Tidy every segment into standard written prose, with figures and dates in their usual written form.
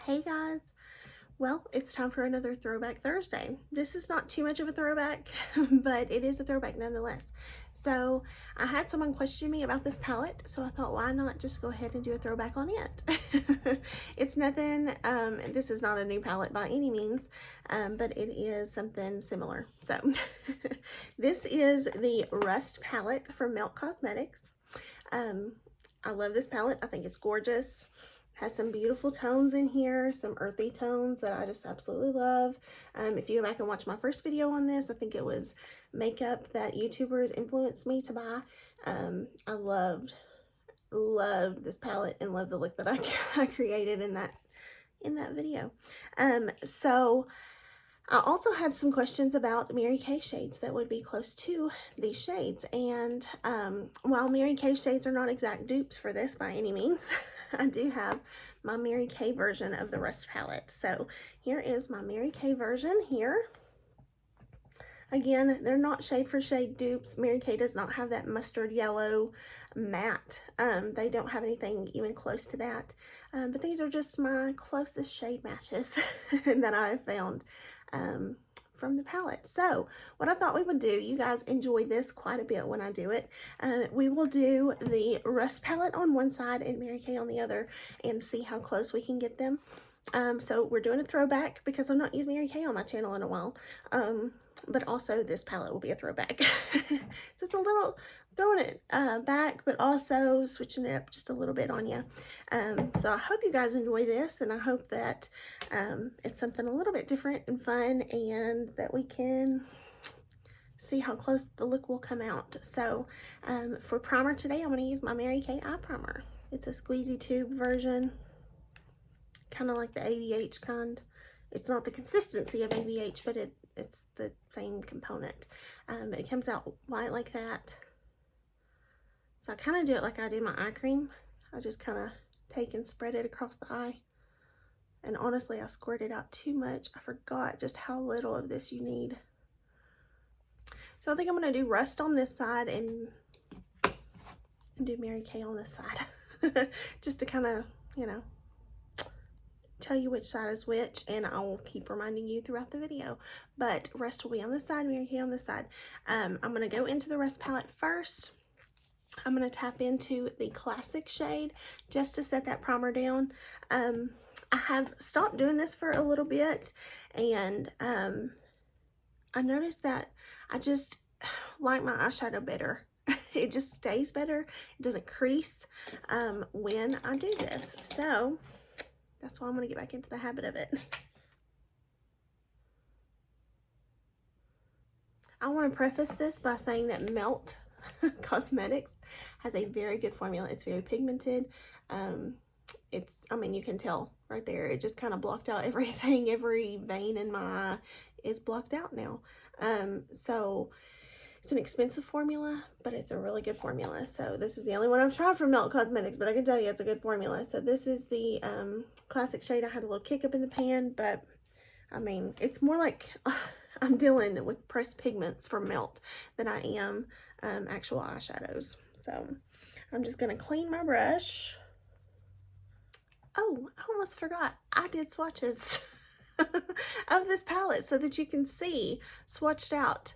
Hey guys, well, it's time for another Throwback Thursday. This is not too much of a throwback, but it is a throwback nonetheless. So I had someone question me about this palette, so I thought, why not just go ahead and do a throwback on it? It's nothing, this is not a new palette by any means, but it is something similar. So this is the Rust palette from Melt Cosmetics. I love this palette. I think it's gorgeous. Has some beautiful tones in here, some earthy tones that I just absolutely love. If you go back and watch my first video on this, I think it was makeup that YouTubers influenced me to buy. I loved this palette and love the look that I created in that video. So I also had some questions about Mary Kay shades that would be close to these shades. And while Mary Kay shades are not exact dupes for this by any means, I do have my Mary Kay version of the Rust palette. So here is my Mary Kay version here. Again, they're not shade for shade dupes. Mary Kay does not have that mustard yellow matte. They don't have anything even close to that. But these are just my closest shade matches that I have found from the palette. So what I thought we would do, you guys enjoy this quite a bit when I do it. We will do the Rust palette on one side and Mary Kay on the other and see how close we can get them. So we're doing a throwback because I've not used Mary Kay on my channel in a while. But also this palette will be a throwback. So it's a little throwing it back, but also switching it up just a little bit on you. So I hope you guys enjoy this, and I hope that it's something a little bit different and fun, and that we can see how close the look will come out. So for primer today, I'm going to use my Mary Kay eye primer. It's a squeezy tube version, kind of like the ABH kind. It's not the consistency of ABH, but it's the same component. It comes out white like that. So I kind of do it like I do my eye cream. I just kind of take and spread it across the eye. And honestly, I squirted out too much. I forgot just how little of this you need. So I think I'm going to do Rust on this side and do Mary Kay on this side. Just to kind of, you know, tell you which side is which, and I will keep reminding you throughout the video. But Rust will be on this side, Mary Kay on this side. I'm going to go into the Rust palette first. I'm going to tap into the Classic shade just to set that primer down. I have stopped doing this for a little bit, and I noticed that I just like my eyeshadow better. It just stays better. It doesn't crease when I do this. So that's why I'm going to get back into the habit of it. I want to preface this by saying that Melt Cosmetics has a very good formula. It's very pigmented. I mean, you can tell right there. It just kind of blocked out everything. Every vein in my eye is blocked out now. So it's an expensive formula, but it's a really good formula. So this is the only one I've tried from Melt Cosmetics, but I can tell you it's a good formula. So this is the Classic shade. I had a little kick up in the pan, but I mean, it's more like I'm dealing with pressed pigments from Melt than I am actual eyeshadows. So I'm just going to clean my brush. Oh, I almost forgot. I did swatches of this palette so that you can see swatched out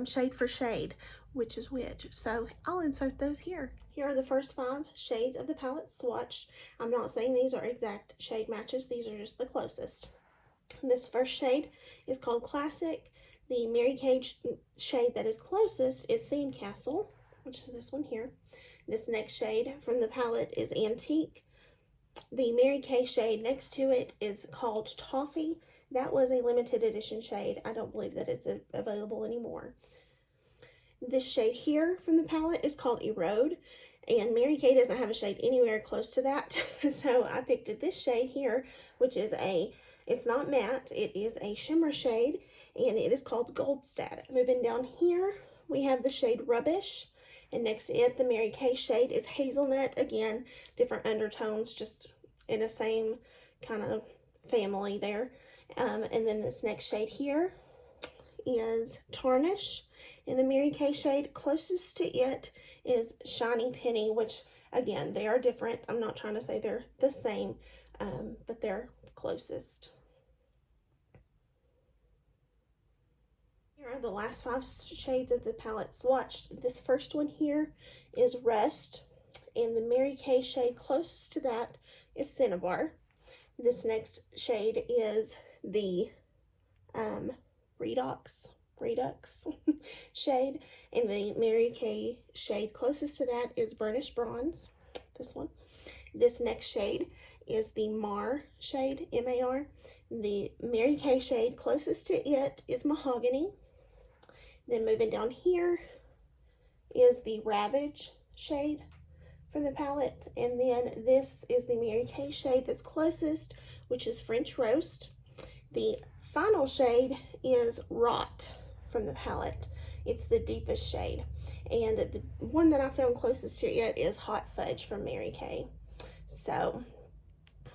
shade for shade which is which. So I'll insert those here. Here are the first 5 shades of the palette swatched. I'm not saying these are exact shade matches. These are just the closest. This first shade is called Classic. The Mary Kay shade that is closest is Sandcastle, which is this one here. This next shade from the palette is Antique. The Mary Kay shade next to it is called Toffee. That was a limited edition shade. I don't believe that it's available anymore. This shade here from the palette is called Erode, and Mary Kay doesn't have a shade anywhere close to that. So I picked this shade here, which is it's not matte, it is a shimmer shade, and it is called Gold Status. Moving down here, we have the shade Rubbish, and next to it, the Mary Kay shade is Hazelnut. Again, different undertones, just in the same kind of family there. And then this next shade here is Tarnish, and the Mary Kay shade closest to it is Shiny Penny, which again, they are different. I'm not trying to say they're the same. but they're closest. Here are the last 5 shades of the palette swatched. This first one here is Rust, and the Mary Kay shade closest to that is Cinnabar. This next shade is the Redux shade, and the Mary Kay shade closest to that is Burnished Bronze, this one. This next shade is the Mar shade, M-A-R. The Mary Kay shade closest to it is Mahogany. Then moving down here is the Ravage shade from the palette, and then this is the Mary Kay shade that's closest, which is French Roast. The final shade is Rot from the palette. It's the deepest shade, and the one that I found closest to it is Hot Fudge from Mary Kay. So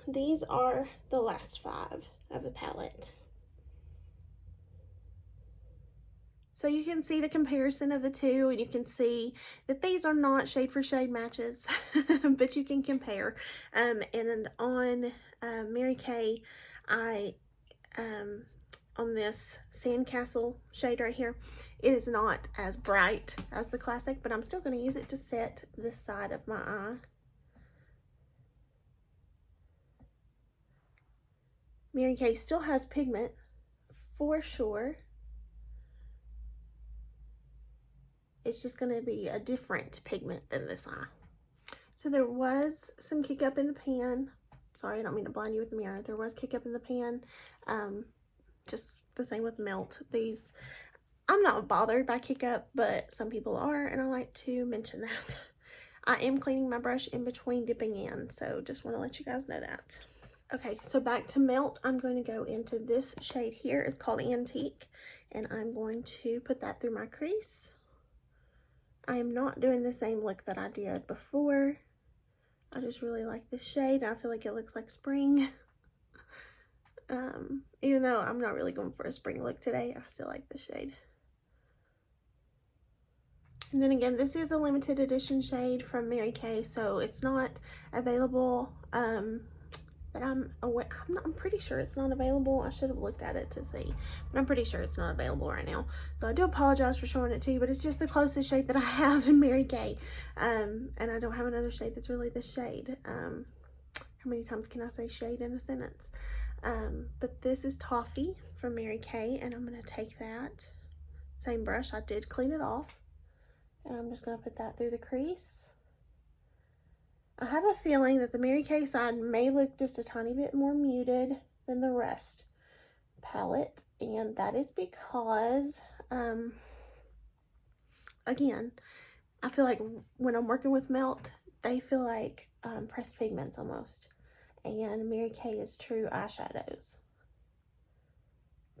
these are the last 5 of the palette. So you can see the comparison of the two, and you can see that these are not shade for shade matches, but you can compare. And on Mary Kay, on this Sandcastle shade right here, it is not as bright as the classic, but I'm still going to use it to set this side of my eye. Mary Kay still has pigment for sure. It's just going to be a different pigment than this eye. So there was some kick up in the pan. Sorry, I don't mean to blind you with the mirror. There was kick up in the pan. Just the same with Melt. These, I'm not bothered by kick up, but some people are, and I like to mention that. I am cleaning my brush in between dipping in, so just want to let you guys know that. Okay, so back to Melt. I'm going to go into this shade here. It's called Antique, and I'm going to put that through my crease. I am not doing the same look that I did before. I just really like this shade. I feel like it looks like spring. Even though I'm not really going for a spring look today, I still like this shade. And then again, this is a limited edition shade from Mary Kay, so it's not available. But I'm pretty sure it's not available. I should have looked at it to see, but I'm pretty sure it's not available right now. So I do apologize for showing it to you, but it's just the closest shade that I have in Mary Kay. And I don't have another shade that's really this shade. How many times can I say shade in a sentence? But this is Toffee from Mary Kay, and I'm going to take that same brush. I did clean it off, and I'm just going to put that through the crease. I have a feeling that the Mary Kay side may look just a tiny bit more muted than the rest palette, and that is because, again, I feel like when I'm working with Melt, they feel like pressed pigments almost, and Mary Kay is true eyeshadows.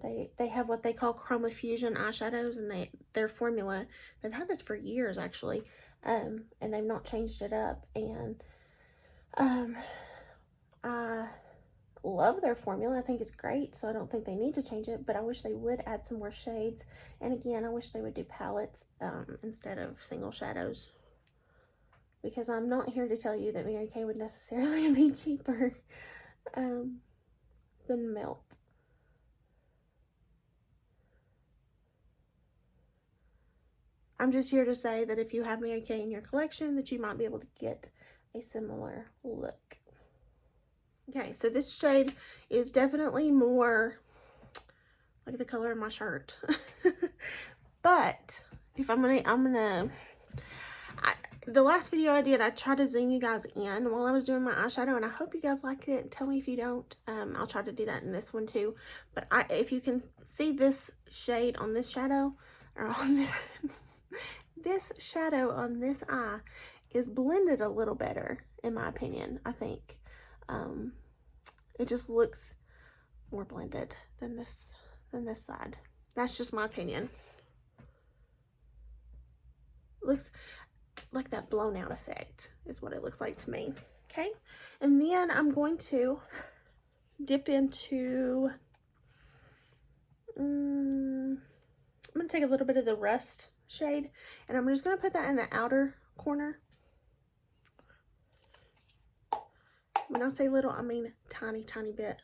They have what they call Chroma Fusion eyeshadows, and their formula, they've had this for years actually, and they've not changed it up, and I love their formula. I think it's great, so I don't think they need to change it, but I wish they would add some more shades. And again, I wish they would do palettes instead of single shadows, because I'm not here to tell you that Mary Kay would necessarily be cheaper than Melt. I'm just here to say that if you have Mary Kay in your collection, that you might be able to get a similar look. Okay, so this shade is definitely more like the color of my shirt. But if the last video I did, I tried to zoom you guys in while I was doing my eyeshadow, and I hope you guys liked it. Tell me if you don't. I'll try to do that in this one too. But if you can see this shade on this shadow, or on this this shadow on this eye is blended a little better, in my opinion. I think it just looks more blended than this side. That's just my opinion. It looks like that blown out effect is what it looks like to me. Okay, and then I'm going to dip into I'm going to take a little bit of the Rust shade, and I'm just going to put that in the outer corner. When I say little, I mean tiny, tiny bit.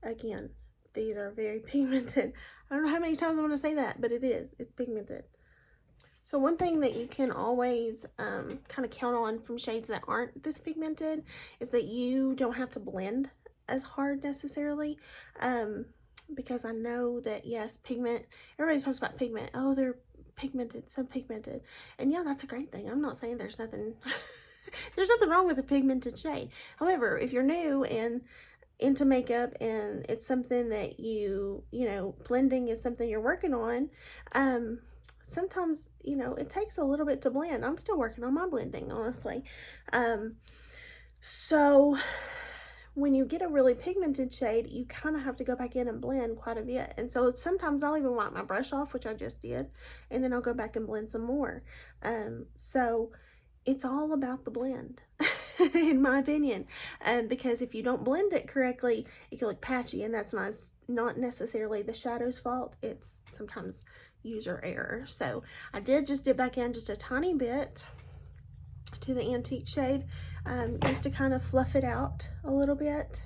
Again, these are very pigmented. I don't know how many times I want to say that, but it is. It's pigmented. So one thing that you can always kind of count on from shades that aren't this pigmented is that you don't have to blend as hard necessarily. Because I know that, yes, pigment, everybody talks about pigment. Oh, they're pigmented, so pigmented. And yeah, that's a great thing. I'm not saying there's nothing, there's nothing wrong with a pigmented shade. However, if you're new and into makeup and it's something that you know, blending is something you're working on, sometimes, you know, it takes a little bit to blend. I'm still working on my blending, honestly. So when you get a really pigmented shade, you kind of have to go back in and blend quite a bit. And so sometimes I'll even wipe my brush off, which I just did, and then I'll go back and blend some more. So it's all about the blend, in my opinion. Because if you don't blend it correctly, it can look patchy, and that's not necessarily the shadow's fault. It's sometimes user error. So I did just dip back in just a tiny bit to the antique shade, just to kind of fluff it out a little bit.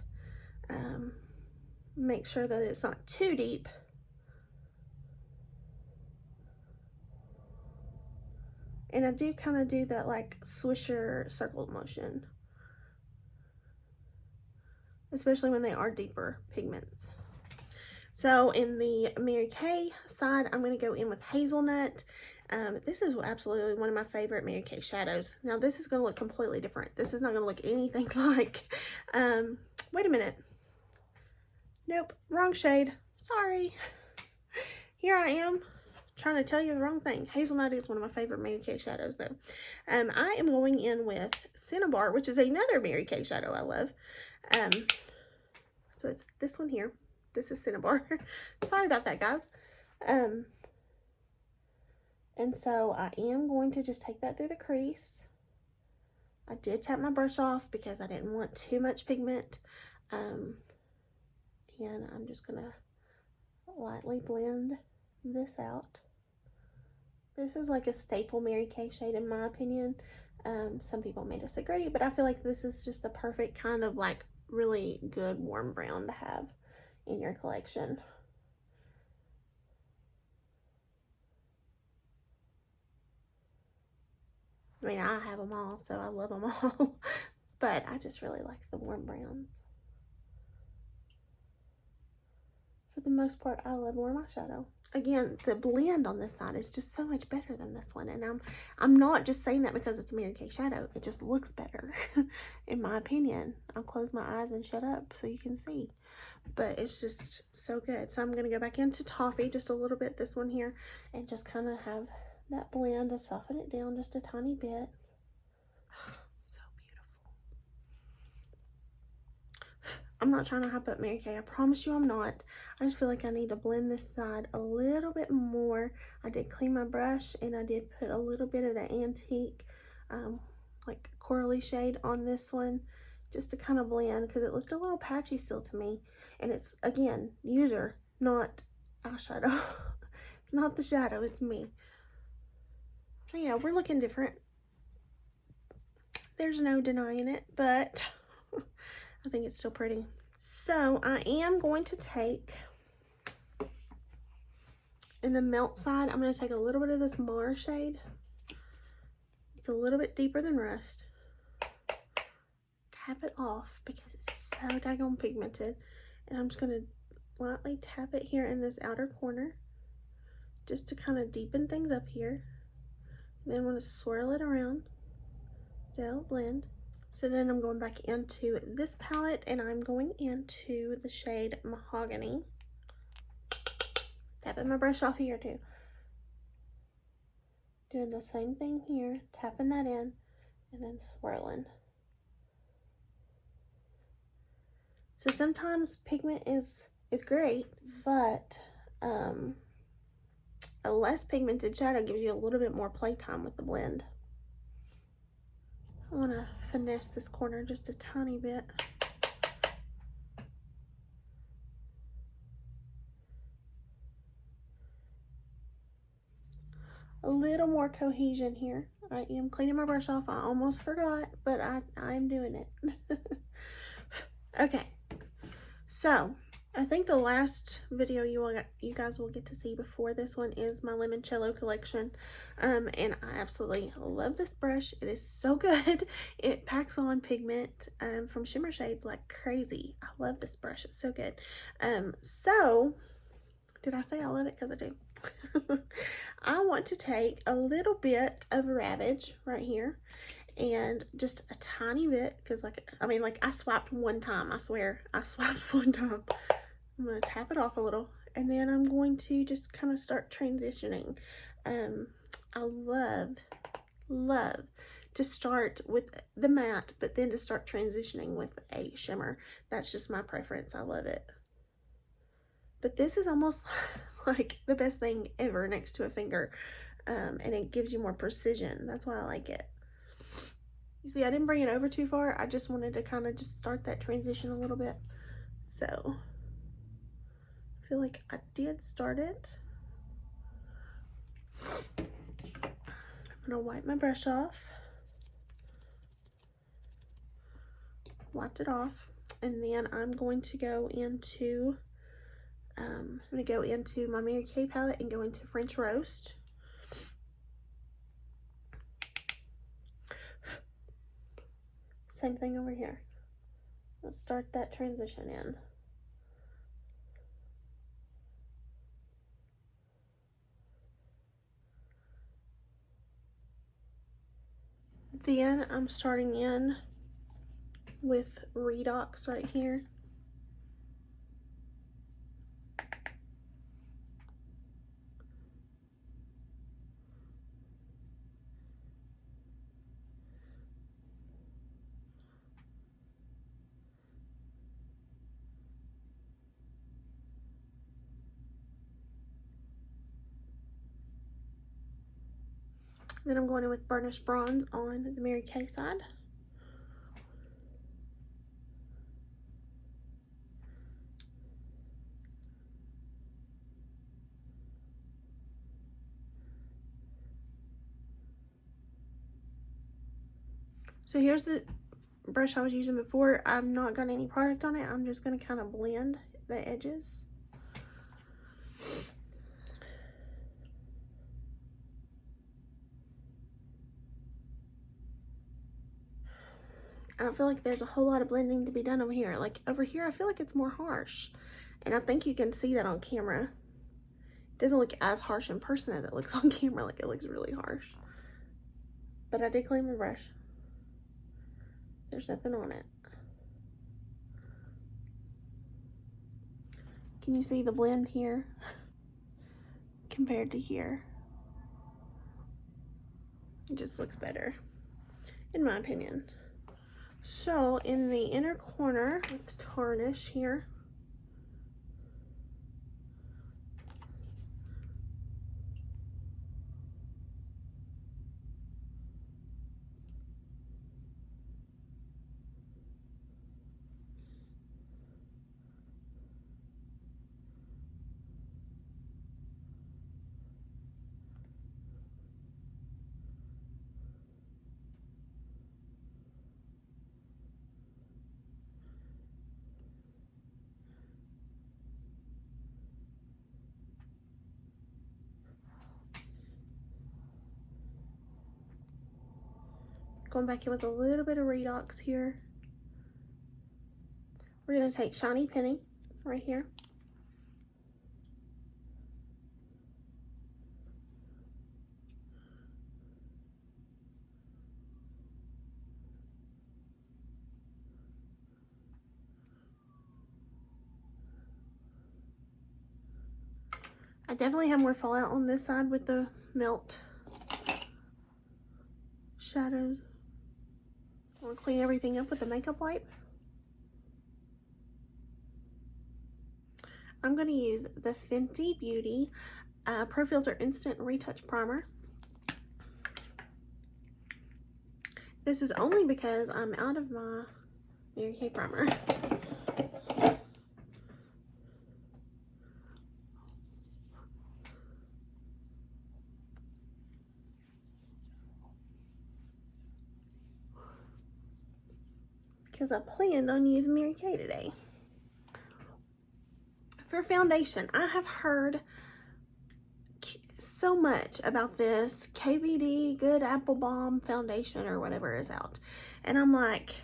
Make sure that it's not too deep. And I do kind of do that like swisher circle motion, especially when they are deeper pigments. So in the Mary Kay side, I'm going to go in with Hazelnut. This is absolutely one of my favorite Mary Kay shadows. Now this is going to look completely different. This is not going to look anything like, wait a minute. Nope, wrong shade. Sorry. Here I am trying to tell you the wrong thing. Hazelnut is one of my favorite Mary Kay shadows though. I am going in with Cinnabar, which is another Mary Kay shadow I love. So it's this one here. This is Cinnabar. Sorry about that, guys. And so I am going to just take that through the crease. I did tap my brush off because I didn't want too much pigment. And I'm just going to lightly blend this out. This is like a staple Mary Kay shade in my opinion. Some people may disagree, but I feel like this is just the perfect kind of like really good warm brown to have in your collection. I mean, I have them all, so I love them all, but I just really like the warm browns. For the most part, I love warm eyeshadow. Again, the blend on this side is just so much better than this one, and I'm not just saying that because it's a Mary Kay shadow. It just looks better, in my opinion. I'll close my eyes and shut up so you can see. But it's just so good. So I'm going to go back into Toffee just a little bit, this one here, and just kind of have that blend to soften it down just a tiny bit. So beautiful. I'm not trying to hype up Mary Kay. I promise you I'm not. I just feel like I need to blend this side a little bit more. I did clean my brush, and I did put a little bit of the antique, like corally shade on this one, just to kind of blend, because it looked a little patchy still to me. And it's, again, user, not eyeshadow. It's not the shadow, it's me. So yeah, we're looking different. There's no denying it, but I think it's still pretty. So I am going to take, in the melt side, I'm going to take a little bit of this Mars shade. It's a little bit deeper than Rust. Tap it off because it's so daggone pigmented. And I'm just going to lightly tap it here in this outer corner just to kind of deepen things up here. Then I'm going to swirl it around. Gel blend. So then I'm going back into this palette, and I'm going into the shade Mahogany. Tapping my brush off here too. Doing the same thing here, tapping that in, and then swirling. So sometimes pigment is great, but a less pigmented shadow gives you a little bit more playtime with the blend. I want to finesse this corner just a tiny bit. A little more cohesion here. I am cleaning my brush off. I almost forgot, but I'm doing it. Okay, so I think the last video you guys will get to see before this one is my limoncello collection, and I absolutely love this brush. It is so good. It packs on pigment from shimmer shades like crazy. I love this brush. It's so good. So did I say I love it? Because I do. I want to take a little bit of Ravage right here and just a tiny bit, because I swiped one time. I swear I swiped one time. I'm going to tap it off a little, and then I'm going to just kind of start transitioning. I love to start with the matte, but then to start transitioning with a shimmer. That's just my preference. I love it. But this is almost like the best thing ever next to a finger, and it gives you more precision. That's why I like it. You see, I didn't bring it over too far. I just wanted to kind of just start that transition a little bit. So I feel like I did start it. I'm gonna wipe my brush off. Wiped it off, and then I'm going to go into my Mary Kay palette and go into French Roast. Same thing over here. Let's start that transition in. Then I'm starting in with Redox right here. Then I'm going in with Burnished Bronze on the Mary Kay side. So here's the brush I was using before. I've not got any product on it. I'm just going to kind of blend the edges. I don't feel like there's a whole lot of blending to be done over here. Like over here, I feel like it's more harsh. And I think you can see that on camera. It doesn't look as harsh in person as it looks on camera. Like it looks really harsh. But I did clean my brush. There's nothing on it. Can you see the blend here compared to here? It just looks better, in my opinion. So in the inner corner with the Tarnish here, going back in with a little bit of Redox here. We're going to take Shiny Penny right here. I definitely have more fallout on this side with the Melt shadows. I'm going to clean everything up with the makeup wipe. I'm going to use the Fenty Beauty Pro Filter Instant Retouch Primer. This is only because I'm out of my Mary Kay primer. because I planned on using Mary Kay today. For foundation, I have heard so much about this KVD Good Apple Balm foundation or whatever is out. And I'm like,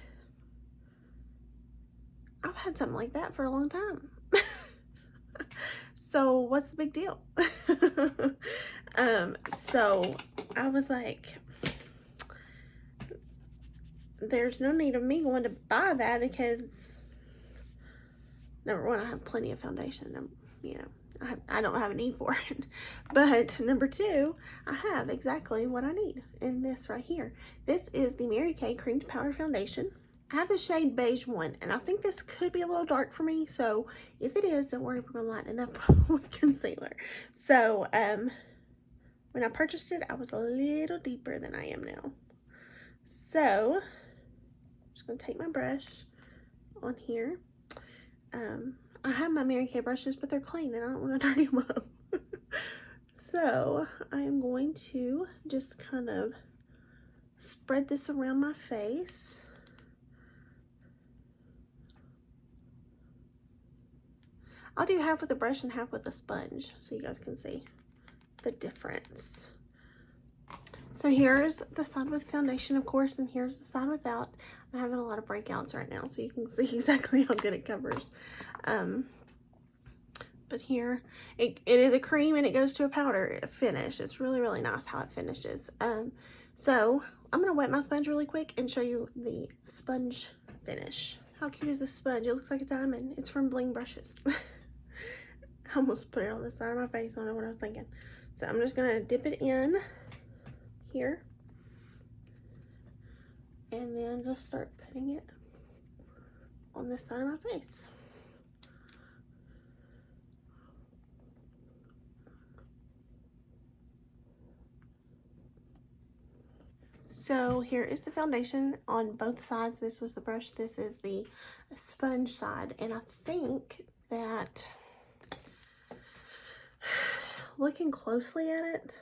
I've had something like that for a long time. So what's the big deal? So I was like, there's no need of me going to buy that because number one, I have plenty of foundation. You know, I don't have a need for it. But number two, I have exactly what I need in this right here. This is the Mary Kay Cream to Powder Foundation. I have the shade Beige 1, and I think this could be a little dark for me, so if it is, don't worry, we're going to lighten it up with concealer. So, when I purchased it, I was a little deeper than I am now. So, I'm just going to take my brush on here. I have my Mary Kay brushes, but they're clean, and I don't want to dirty them up. So, I am going to just kind of spread this around my face. I'll do half with a brush and half with a sponge so you guys can see the difference. So here's the side with foundation, of course, and here's the side without. I'm having a lot of breakouts right now, so you can see exactly how good it covers. But here, it is a cream and it goes to a powder finish. It's really, really nice how it finishes. So I'm going to wet my sponge really quick and show you the sponge finish. How cute is this sponge? It looks like a diamond. It's from Bling Brushes. I almost put it on the side of my face. I don't know what I was thinking. So I'm just going to dip it in here. And then just start putting it on this side of my face. So here is the foundation on both sides. This was the brush. This is the sponge side. And I think that looking closely at it,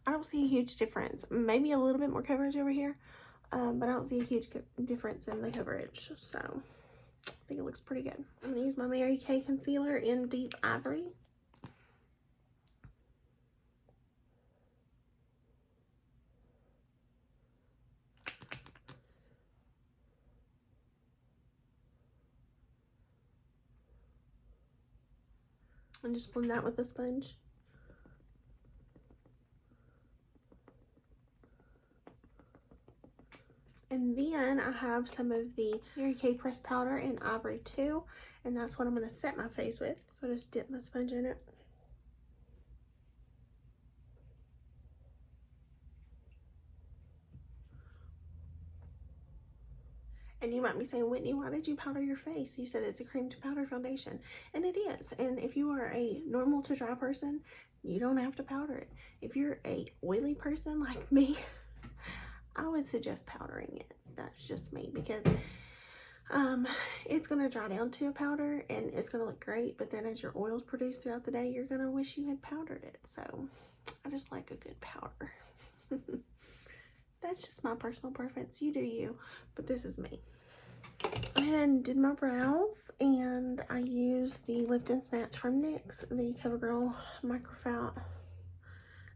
I don't see a huge difference. Maybe a little bit more coverage over here, but I don't see a huge difference in the coverage. So I think it looks pretty good. I'm going to use my Mary Kay concealer in Deep Ivory. And just blend that with the sponge. And then I have some of the Mary Kay pressed powder in Ivory 2, and that's what I'm going to set my face with. So I just dip my sponge in it. And you might be saying, Whitney, why did you powder your face? You said it's a cream to powder foundation. And it is. And if you are a normal to dry person, you don't have to powder it. If you're a oily person like me, I would suggest powdering it. That's just me, because it's going to dry down to a powder and it's going to look great. But then as your oils produce throughout the day, you're going to wish you had powdered it. So I just like a good powder. That's just my personal preference. You do you, but this is me. And did my brows, and I used the Lift and Snatch from NYX, the CoverGirl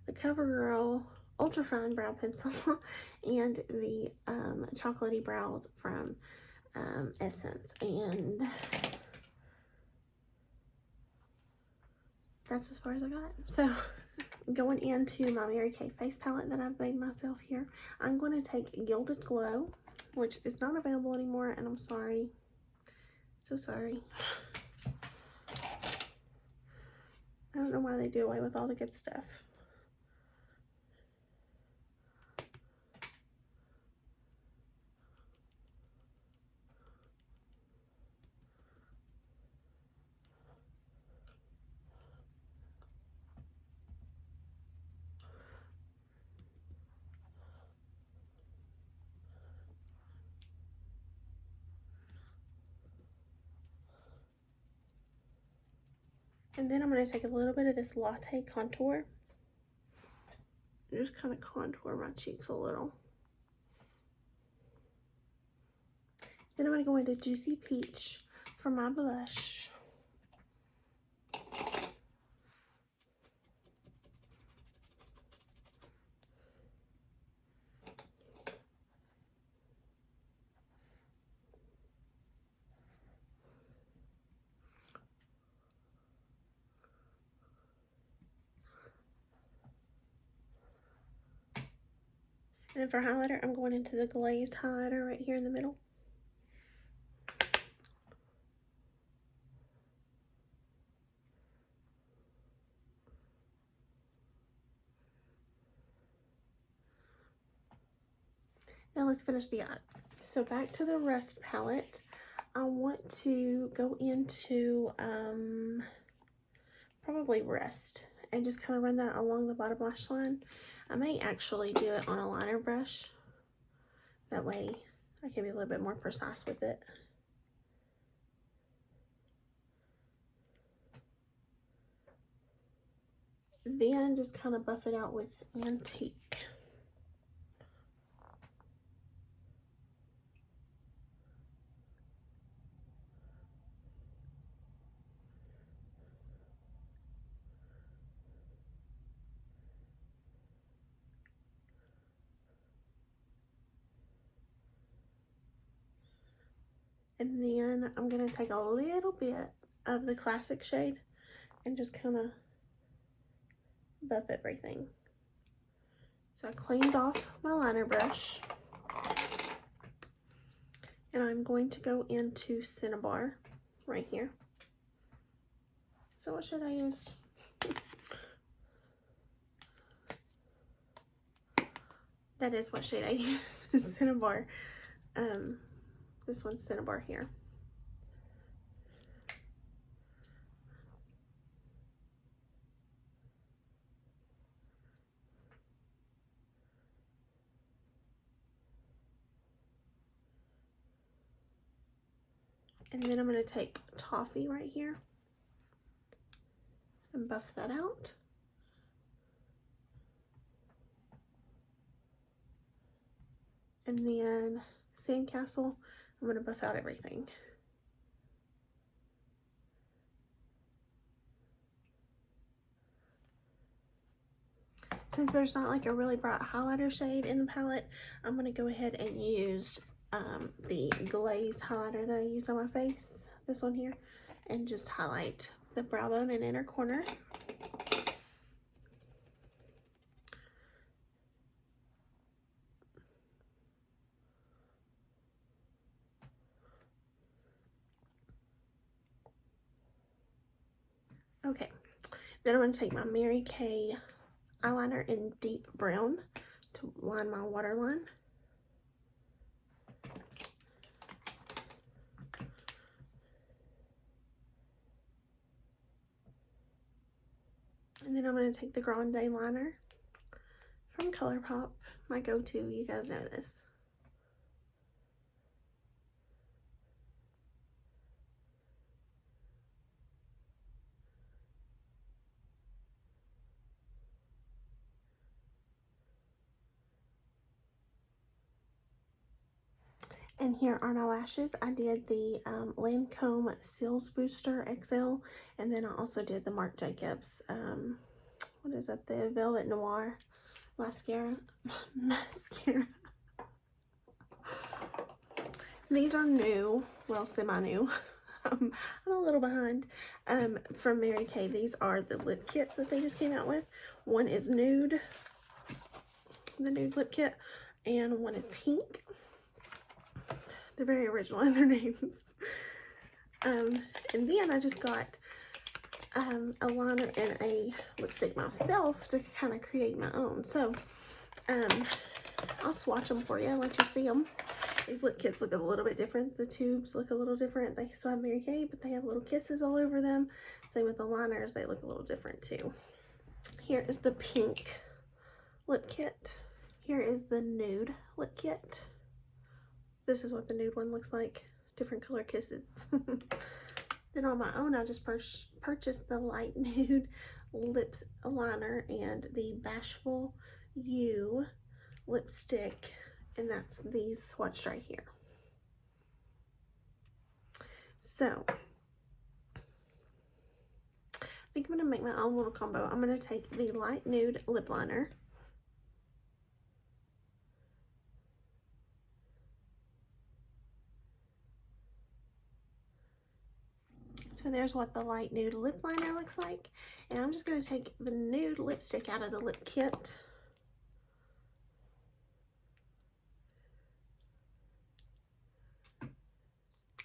the CoverGirl Ultra Fine Brow Pencil, and the Chocolatey Brows from Essence. And that's as far as I got. So going into my Mary Kay face palette that I've made myself here, I'm going to take Gilded Glow, which is not available anymore, and I'm sorry. So sorry. I don't know why they do away with all the good stuff. And then I'm going to take a little bit of this Latte Contour and just kind of contour my cheeks a little. Then I'm going to go into Juicy Peach for my blush. And then for highlighter, I'm going into the glazed highlighter right here in the middle. Now let's finish the eyes. So back to the Rust palette. I want to go into probably Rust and just kind of run that along the bottom lash line. I may actually do it on a liner brush. That way I can be a little bit more precise with it. Then just kind of buff it out with Antique. And then I'm going to take a little bit of the classic shade and just kind of buff everything. So I cleaned off my liner brush. And I'm going to go into Cinnabar right here. So what should I use? That is what shade I use, Cinnabar. This one's Cinnabar here. And then I'm going to take Toffee right here and buff that out. And then Sandcastle, I'm going to buff out everything. Since there's not like a really bright highlighter shade in the palette, I'm going to go ahead and use the glazed highlighter that I used on my face, this one here, and just highlight the brow bone and inner corner. Okay, then I'm going to take my Mary Kay eyeliner in deep brown to line my waterline. And then I'm going to take the Grande liner from ColourPop, my go-to, you guys know this. And here are my lashes. I did the Lancome Seals Booster XL, and then I also did the Marc Jacobs, what is that, the Velvet Noir mascara. These are new, well, semi-new. I'm a little behind. From Mary Kay, these are the lip kits that they just came out with. One is Nude, the Nude Lip Kit, and one is Pink. They're very original in their names. And then I just got a liner and a lipstick myself to kind of create my own. So I'll swatch them for you and let you see them. These lip kits look a little bit different. The tubes look a little different. They still have Mary Kay, but they have little kisses all over them. Same with the liners. They look a little different too. Here is the Pink lip kit. Here is the Nude lip kit. This is what the nude one looks like. Different color kisses. Then on my own, I just purchased the light nude lip liner and the Bashful You lipstick. And that's these swatched right here. So I think I'm going to make my own little combo. I'm going to take the light nude lip liner. So there's what the light nude lip liner looks like. And I'm just going to take the nude lipstick out of the lip kit.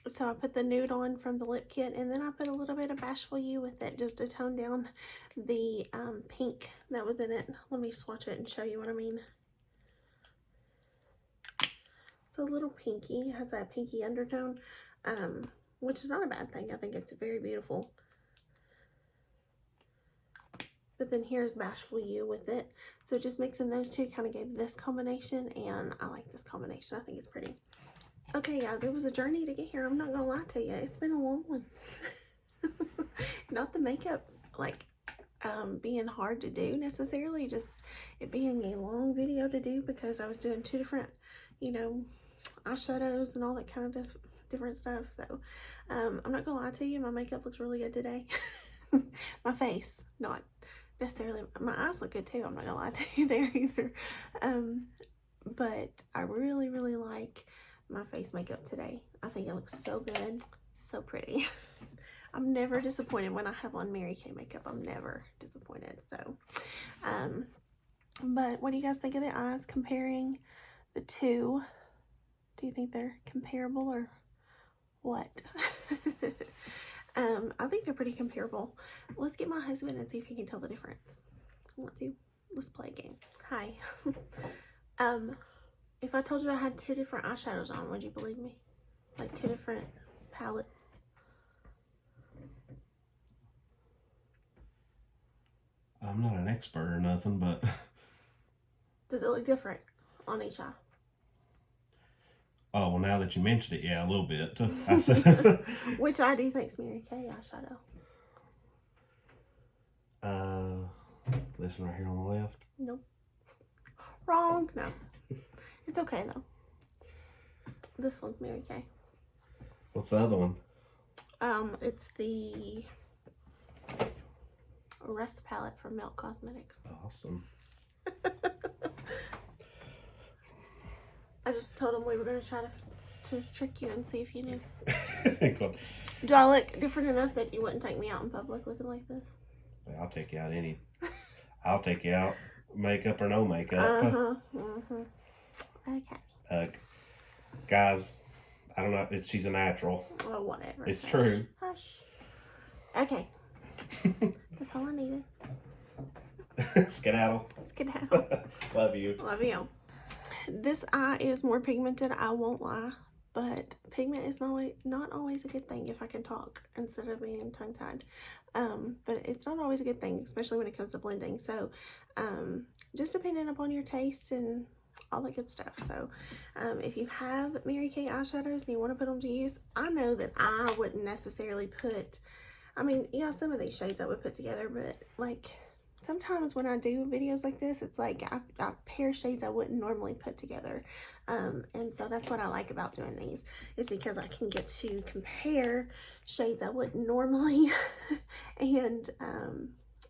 So I put the nude on from the lip kit, and then I put a little bit of Bashful You with it just to tone down the pink that was in it. Let me swatch it and show you what I mean. It's a little pinky. It has that pinky undertone, which is not a bad thing. I think it's very beautiful. But then here's Bashful You with it. So just mixing those two kind of gave this combination, and I like this combination. I think it's pretty. Okay, guys, it was a journey to get here. I'm not gonna lie to you. It's been a long one. Not the makeup, like, being hard to do necessarily, just it being a long video to do because I was doing two different, you know, eyeshadows and all that kind of different stuff. So, I'm not gonna lie to you. My makeup looks really good today. My face, not necessarily. My eyes look good too. I'm not gonna lie to you there either. But I really, really like my face makeup today. I think it looks so good, so pretty. I'm never disappointed when I have on Mary Kay makeup. I'm never disappointed. So, but what do you guys think of the eyes comparing the two? Do you think they're comparable or what? I think they're pretty comparable. Let's get my husband and see if he can tell the difference. Let's play a game. Hi. If I told you I had two different eyeshadows on, would you believe me? Like two different palettes. I'm not an expert or nothing, but... Does it look different on each eye? Oh, well, now that you mentioned it, yeah, a little bit. Which eye do you think's Mary Kay eyeshadow? This one right here on the left. Nope. Wrong. No. It's okay, though. This one's Mary Kay. What's the other one? It's the Rust palette from Milk Cosmetics. Awesome. I just told him we were going to try to trick you and see if you knew. Cool. Do I look different enough that you wouldn't take me out in public looking like this? I'll take you out I'll take you out, makeup or no makeup. Okay. Guys, I don't know. She's a natural. Well, whatever. It's true. Hush. Okay. That's all I needed. Skedaddle. Skedaddle. Love you. Love you. This eye is more pigmented, I won't lie. But pigment is not always a good thing if I can talk instead of being tongue-tied. But it's not always a good thing, especially when it comes to blending. So, just depending upon your taste and all that good stuff. So, if you have Mary Kay eyeshadows and you want to put them to use, I know that I wouldn't necessarily put, I mean, yeah, some of these shades I would put together, but like, sometimes when I do videos like this, it's like I pair shades I wouldn't normally put together. And so that's what I like about doing these, is because I can get to compare shades I wouldn't normally. And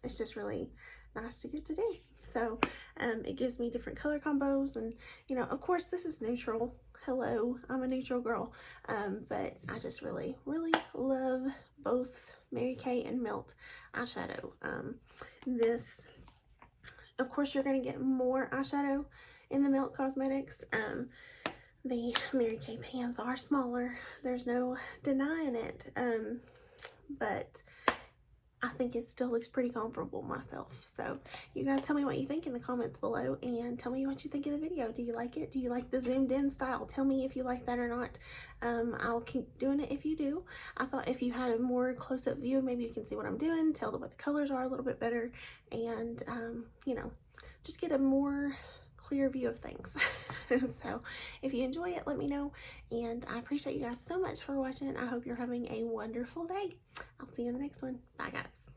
it's just really nice to get to do. So it gives me different color combos. And, you know, of course, this is neutral. Hello, I'm a neutral girl. But I just really, really love both Mary Kay and Melt eyeshadow. This, of course, you're going to get more eyeshadow in the Melt Cosmetics. The Mary Kay pans are smaller. There's no denying it. But I think it still looks pretty comparable myself. So you guys tell me what you think in the comments below, and tell me what you think of the video. Do you like it? Do you like the zoomed in style? Tell me if you like that or not. I'll keep doing it if you do. I thought if you had a more close-up view, maybe you can see what I'm doing, tell what the colors are a little bit better, and you know, just get a more clear view of things. So if you enjoy it, let me know, and I appreciate you guys so much for watching. I hope you're having a wonderful day. I'll see you in the next one. Bye, guys.